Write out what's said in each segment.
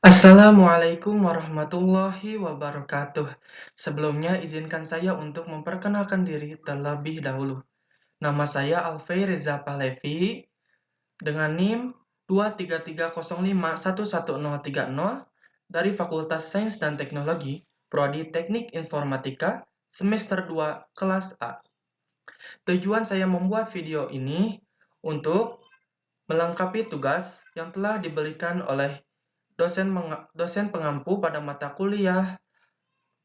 Assalamualaikum warahmatullahi wabarakatuh. Sebelumnya, izinkan saya untuk memperkenalkan diri terlebih dahulu. Nama saya Alfei Reza Pahlevi dengan NIM 23305111030 dari Fakultas Sains dan Teknologi, Prodi Teknik Informatika, semester 2, kelas A. Tujuan saya membuat video ini untuk melengkapi tugas yang telah diberikan oleh dosen pengampu pada mata kuliah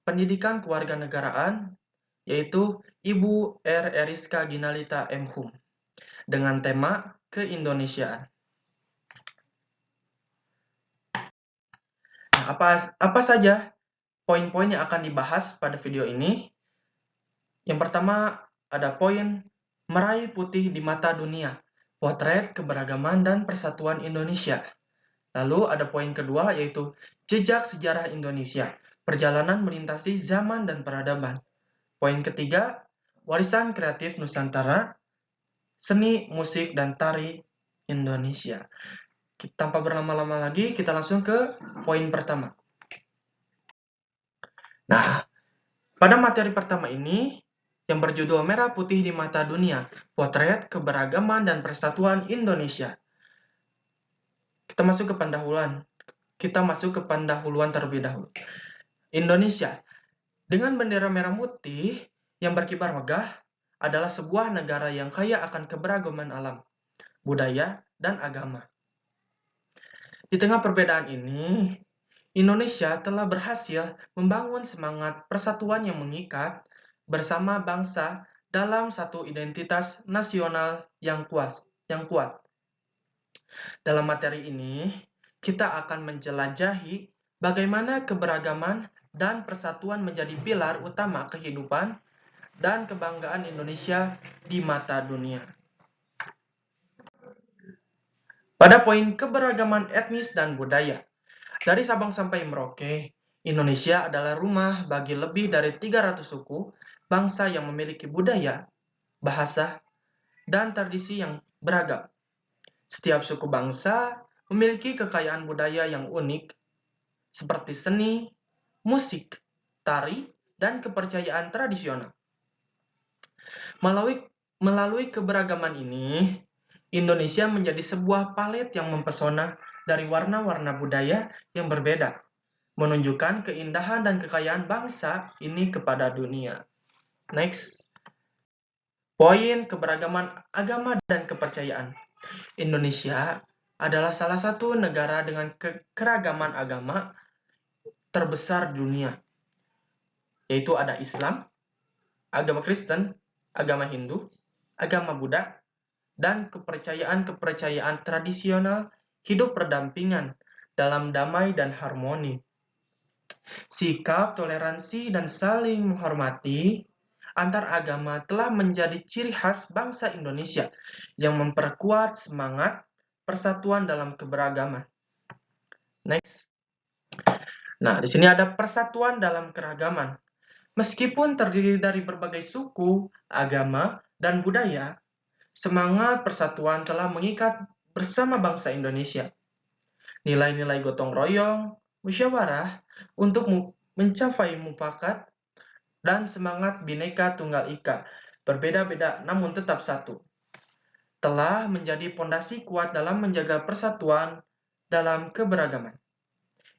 Pendidikan Kewarganegaraan, yaitu Ibu R. Eriska Ginalita M.Hum, dengan tema Keindonesiaan. Nah, apa saja poin-poin yang akan dibahas pada video ini? Yang pertama, ada poin Meraih Putih di Mata Dunia, Potret Keberagaman dan Persatuan Indonesia. Lalu ada poin kedua, yaitu Jejak Sejarah Indonesia, Perjalanan Melintasi Zaman dan Peradaban. Poin ketiga, Warisan Kreatif Nusantara, Seni, Musik, dan Tari Indonesia. Tanpa berlama-lama lagi, kita langsung ke poin pertama. Nah, pada materi pertama ini, yang berjudul Merah Putih di Mata Dunia, Potret Keberagaman dan Persatuan Indonesia. Kita masuk ke pendahuluan terlebih dahulu. Indonesia, dengan bendera merah putih yang berkibar megah, adalah sebuah negara yang kaya akan keberagaman alam, budaya, dan agama. Di tengah perbedaan ini, Indonesia telah berhasil membangun semangat persatuan yang mengikat bersama bangsa dalam satu identitas nasional yang kuat. Dalam materi ini, kita akan menjelajahi bagaimana keberagaman dan persatuan menjadi pilar utama kehidupan dan kebanggaan Indonesia di mata dunia. Pada poin keberagaman etnis dan budaya, dari Sabang sampai Merauke, Indonesia adalah rumah bagi lebih dari 300 suku bangsa yang memiliki budaya, bahasa, dan tradisi yang beragam. Setiap suku bangsa memiliki kekayaan budaya yang unik, seperti seni, musik, tari, dan kepercayaan tradisional. Melalui keberagaman ini, Indonesia menjadi sebuah palet yang mempesona dari warna-warna budaya yang berbeda, menunjukkan keindahan dan kekayaan bangsa ini kepada dunia. Next. Poin keberagaman agama dan kepercayaan. Indonesia adalah salah satu negara dengan keragaman agama terbesar di dunia, yaitu ada Islam, agama Kristen, agama Hindu, agama Buddha, dan kepercayaan tradisional hidup berdampingan dalam damai dan harmoni. Sikap toleransi dan saling menghormati antar agama telah menjadi ciri khas bangsa Indonesia yang memperkuat semangat persatuan dalam keberagaman. Next. Nah, di sini ada persatuan dalam keragaman. Meskipun terdiri dari berbagai suku, agama, dan budaya, semangat persatuan telah mengikat bersama bangsa Indonesia. Nilai-nilai gotong royong, musyawarah untuk mencapai mufakat, dan semangat Bhinneka Tunggal Ika, berbeda-beda namun tetap satu, telah menjadi pondasi kuat dalam menjaga persatuan dalam keberagaman.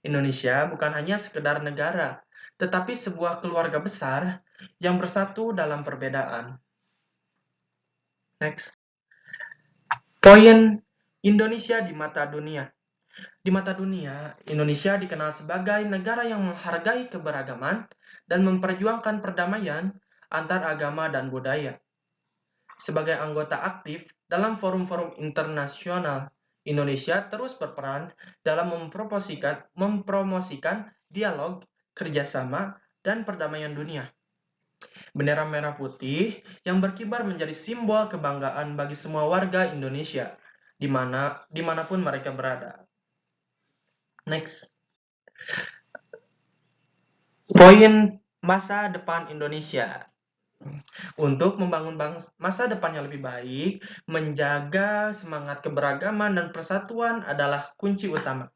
Indonesia bukan hanya sekedar negara, tetapi sebuah keluarga besar yang bersatu dalam perbedaan. Next. Poin Indonesia di mata dunia. Di mata dunia, Indonesia dikenal sebagai negara yang menghargai keberagaman dan memperjuangkan perdamaian antar agama dan budaya. Sebagai anggota aktif dalam forum-forum internasional, Indonesia terus berperan dalam mempromosikan dialog, kerjasama, dan perdamaian dunia. Bendera merah putih yang berkibar menjadi simbol kebanggaan bagi semua warga Indonesia, dimanapun mereka berada. Next. Poin masa depan Indonesia. Untuk membangun masa depan yang lebih baik, menjaga semangat keberagaman dan persatuan adalah kunci utama.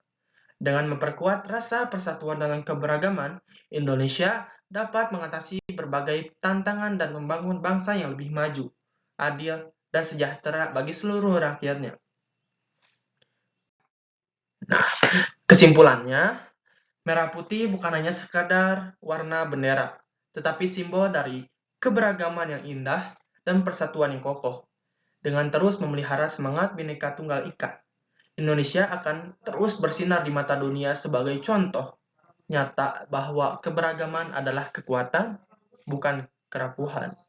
Dengan memperkuat rasa persatuan dalam keberagaman, Indonesia dapat mengatasi berbagai tantangan dan membangun bangsa yang lebih maju, adil, dan sejahtera bagi seluruh rakyatnya. Nah, kesimpulannya, merah putih bukan hanya sekadar warna bendera, tetapi simbol dari keberagaman yang indah dan persatuan yang kokoh. Dengan terus memelihara semangat Bhinneka Tunggal Ika, Indonesia akan terus bersinar di mata dunia sebagai contoh nyata bahwa keberagaman adalah kekuatan, bukan kerapuhan.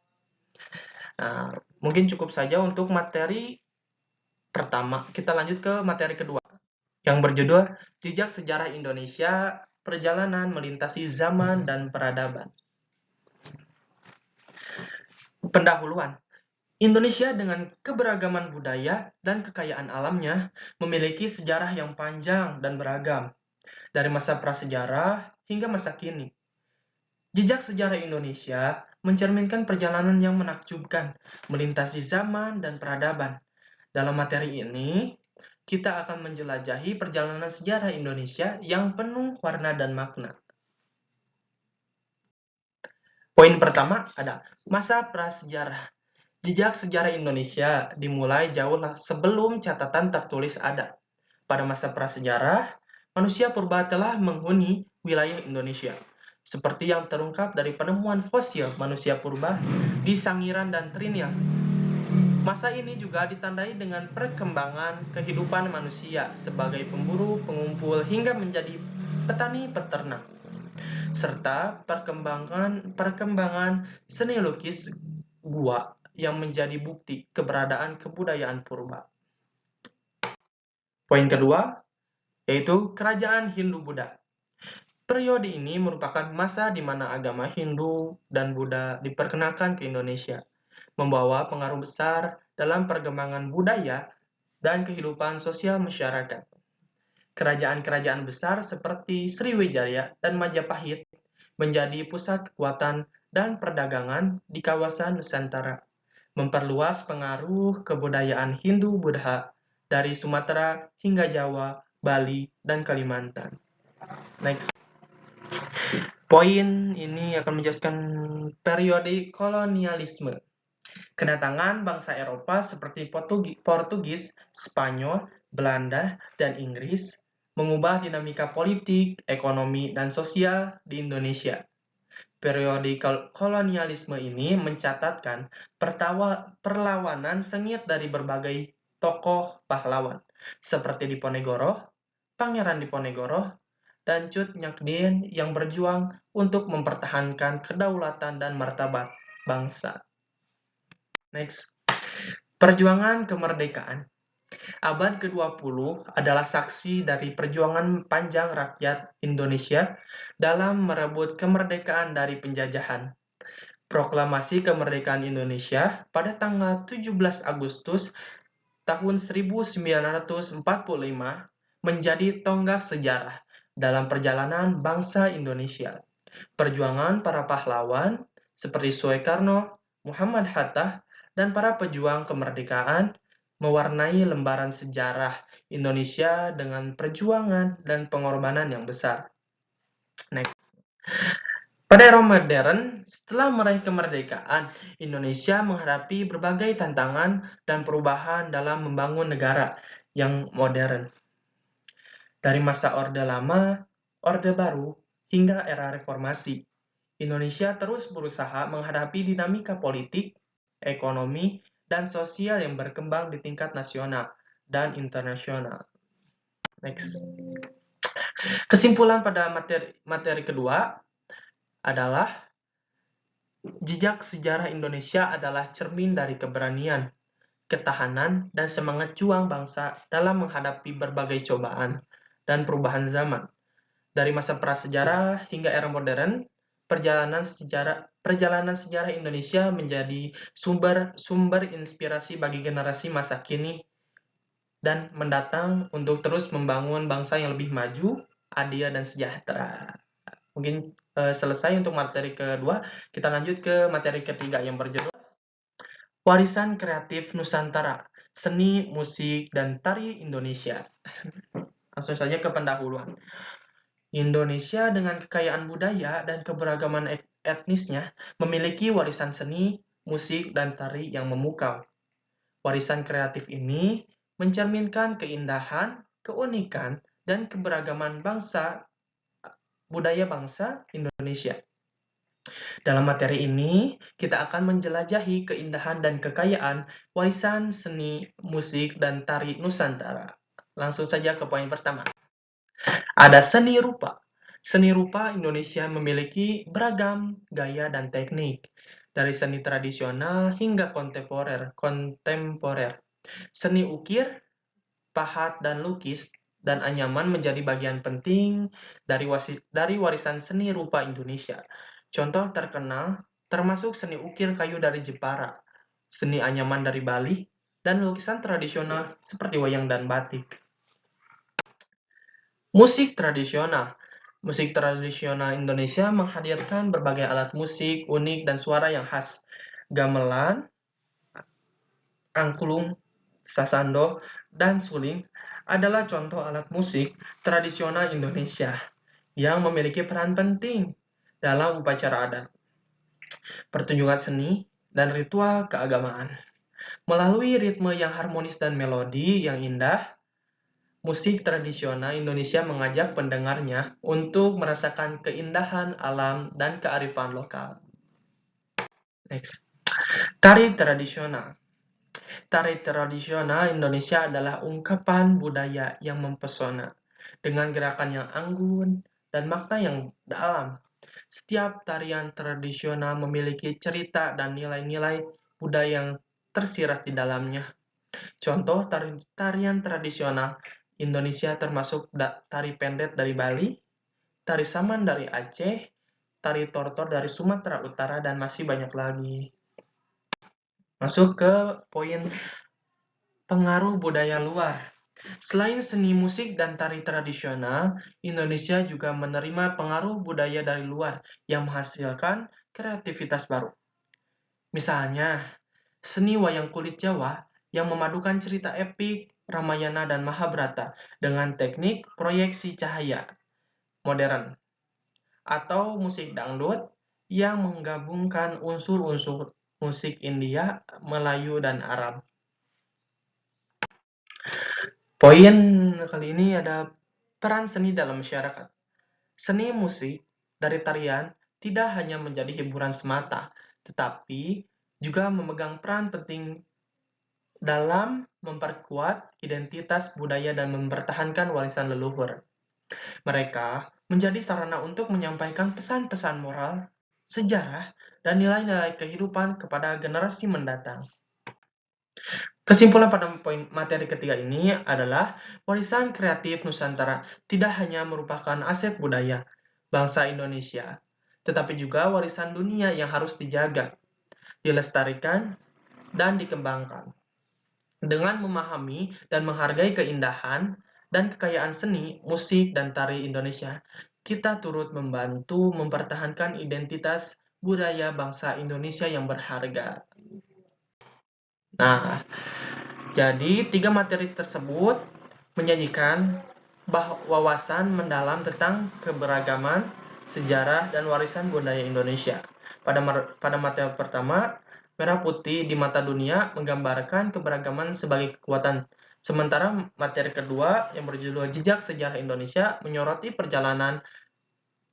Nah, mungkin cukup saja untuk materi pertama. Kita lanjut ke materi kedua, yang berjudul Jejak Sejarah Indonesia, Perjalanan Melintasi Zaman dan Peradaban. Pendahuluan. Indonesia dengan keberagaman budaya dan kekayaan alamnya memiliki sejarah yang panjang dan beragam, dari masa prasejarah hingga masa kini. Jejak sejarah Indonesia mencerminkan perjalanan yang menakjubkan, melintasi zaman dan peradaban. Dalam materi ini, kita akan menjelajahi perjalanan sejarah Indonesia yang penuh warna dan makna. Poin pertama ada masa prasejarah. Jejak sejarah Indonesia dimulai jauh sebelum catatan tertulis ada. Pada masa prasejarah, manusia purba telah menghuni wilayah Indonesia, seperti yang terungkap dari penemuan fosil manusia purba di Sangiran dan Triniang. Masa ini juga ditandai dengan perkembangan kehidupan manusia sebagai pemburu, pengumpul, hingga menjadi petani peternak, serta perkembangan seni lukis gua yang menjadi bukti keberadaan kebudayaan purba. Poin kedua, yaitu Kerajaan Hindu-Buddha. Periode ini merupakan masa di mana agama Hindu dan Buddha diperkenalkan ke Indonesia, membawa pengaruh besar dalam perkembangan budaya dan kehidupan sosial masyarakat. Kerajaan-kerajaan besar seperti Sriwijaya dan Majapahit menjadi pusat kekuatan dan perdagangan di kawasan Nusantara, memperluas pengaruh kebudayaan Hindu-Buddha dari Sumatera hingga Jawa, Bali, dan Kalimantan. Next. Poin ini akan menjelaskan periode kolonialisme. Kedatangan bangsa Eropa seperti Portugis, Spanyol, Belanda, dan Inggris mengubah dinamika politik, ekonomi, dan sosial di Indonesia. Periode kolonialisme ini mencatatkan perlawanan sengit dari berbagai tokoh pahlawan, seperti Diponegoro, Pangeran Diponegoro, dan Cut Nyak yang berjuang untuk mempertahankan kedaulatan dan martabat bangsa. Next. Perjuangan kemerdekaan. Abad ke-20 adalah saksi dari perjuangan panjang rakyat Indonesia dalam merebut kemerdekaan dari penjajahan. Proklamasi kemerdekaan Indonesia pada tanggal 17 Agustus tahun 1945 menjadi tonggak sejarah dalam perjalanan bangsa Indonesia. Perjuangan para pahlawan seperti Soekarno, Muhammad Hatta, dan para pejuang kemerdekaan mewarnai lembaran sejarah Indonesia dengan perjuangan dan pengorbanan yang besar. Next. Pada era modern, setelah meraih kemerdekaan, Indonesia menghadapi berbagai tantangan dan perubahan dalam membangun negara yang modern. Dari masa Orde Lama, Orde Baru, hingga era reformasi, Indonesia terus berusaha menghadapi dinamika politik, ekonomi, dan sosial yang berkembang di tingkat nasional dan internasional. Next. Kesimpulan pada materi kedua adalah jejak sejarah Indonesia adalah cermin dari keberanian, ketahanan, dan semangat juang bangsa dalam menghadapi berbagai cobaan dan perubahan zaman. Dari masa prasejarah hingga era modern, perjalanan sejarah Indonesia menjadi sumber inspirasi bagi generasi masa kini dan mendatang untuk terus membangun bangsa yang lebih maju, adil, dan sejahtera. Mungkin selesai untuk materi kedua, kita lanjut ke materi ketiga yang berjudul Warisan Kreatif Nusantara, Seni, Musik, dan Tari Indonesia. Langsung saja ke pendahuluan. Indonesia dengan kekayaan budaya dan keberagaman etnisnya memiliki warisan seni, musik, dan tari yang memukau. Warisan kreatif ini mencerminkan keindahan, keunikan, dan keberagaman budaya bangsa Indonesia. Dalam materi ini, kita akan menjelajahi keindahan dan kekayaan warisan seni, musik, dan tari Nusantara. Langsung saja ke poin pertama. Ada seni rupa. Seni rupa Indonesia memiliki beragam gaya dan teknik, dari seni tradisional hingga kontemporer. Seni ukir, pahat, dan lukis dan anyaman menjadi bagian penting dari warisan seni rupa Indonesia. Contoh terkenal termasuk seni ukir kayu dari Jepara, seni anyaman dari Bali, dan lukisan tradisional seperti wayang dan batik. Musik tradisional. Musik tradisional Indonesia menghadirkan berbagai alat musik unik dan suara yang khas. Gamelan, angklung, sasando, dan suling adalah contoh alat musik tradisional Indonesia yang memiliki peran penting dalam upacara adat, pertunjukan seni, dan ritual keagamaan. Melalui ritme yang harmonis dan melodi yang indah, musik tradisional Indonesia mengajak pendengarnya untuk merasakan keindahan alam dan kearifan lokal. Next. Tari tradisional. Tari tradisional Indonesia adalah ungkapan budaya yang mempesona, dengan gerakan yang anggun dan makna yang dalam. Setiap tarian tradisional memiliki cerita dan nilai-nilai budaya yang tersirat di dalamnya. Contoh tarian tradisional Indonesia termasuk tari pendet dari Bali, tari saman dari Aceh, tari tortor dari Sumatera Utara, dan masih banyak lagi. Masuk ke poin pengaruh budaya luar. Selain seni musik dan tari tradisional, Indonesia juga menerima pengaruh budaya dari luar yang menghasilkan kreativitas baru. Misalnya, seni wayang kulit Jawa yang memadukan cerita epik, Ramayana, dan Mahabharata dengan teknik proyeksi cahaya modern. Atau musik dangdut yang menggabungkan unsur-unsur musik India, Melayu, dan Arab. Poin kali ini ada peran seni dalam masyarakat. Seni musik dari tarian tidak hanya menjadi hiburan semata, tetapi juga memegang peran penting dalam memperkuat identitas budaya dan mempertahankan warisan leluhur. Mereka menjadi sarana untuk menyampaikan pesan-pesan moral, sejarah, dan nilai-nilai kehidupan kepada generasi mendatang. Kesimpulan pada poin materi ketiga ini adalah warisan kreatif Nusantara tidak hanya merupakan aset budaya bangsa Indonesia, tetapi juga warisan dunia yang harus dijaga, dilestarikan, dan dikembangkan. Dengan memahami dan menghargai keindahan dan kekayaan seni, musik, dan tari Indonesia, kita turut membantu mempertahankan identitas budaya bangsa Indonesia yang berharga. Nah, jadi 3 materi tersebut menyajikan wawasan mendalam tentang keberagaman, sejarah, dan warisan budaya Indonesia. Pada materi pertama, merah putih di mata dunia menggambarkan keberagaman sebagai kekuatan. Sementara materi kedua yang berjudul Jejak Sejarah Indonesia menyoroti perjalanan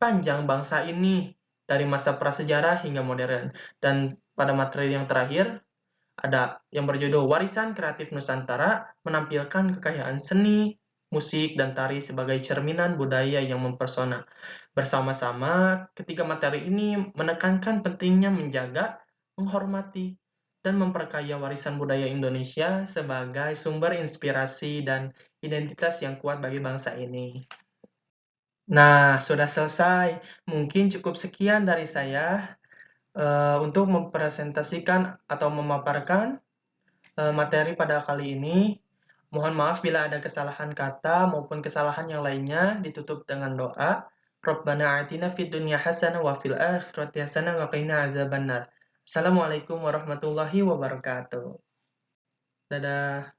panjang bangsa ini dari masa prasejarah hingga modern. Dan pada materi yang terakhir, ada yang berjudul Warisan Kreatif Nusantara menampilkan kekayaan seni, musik, dan tari sebagai cerminan budaya yang mempesona. Bersama-sama, ketiga materi ini menekankan pentingnya menjaga, menghormati, dan memperkaya warisan budaya Indonesia sebagai sumber inspirasi dan identitas yang kuat bagi bangsa ini. Nah, sudah selesai. Mungkin cukup sekian dari saya untuk mempresentasikan atau memaparkan materi pada kali ini. Mohon maaf bila ada kesalahan kata maupun kesalahan yang lainnya. Ditutup dengan doa. Rabbana atina fid dunya hasanah wa fil akhirati hasanah wa qina azabannar. Assalamualaikum warahmatullahi wabarakatuh. Dadah.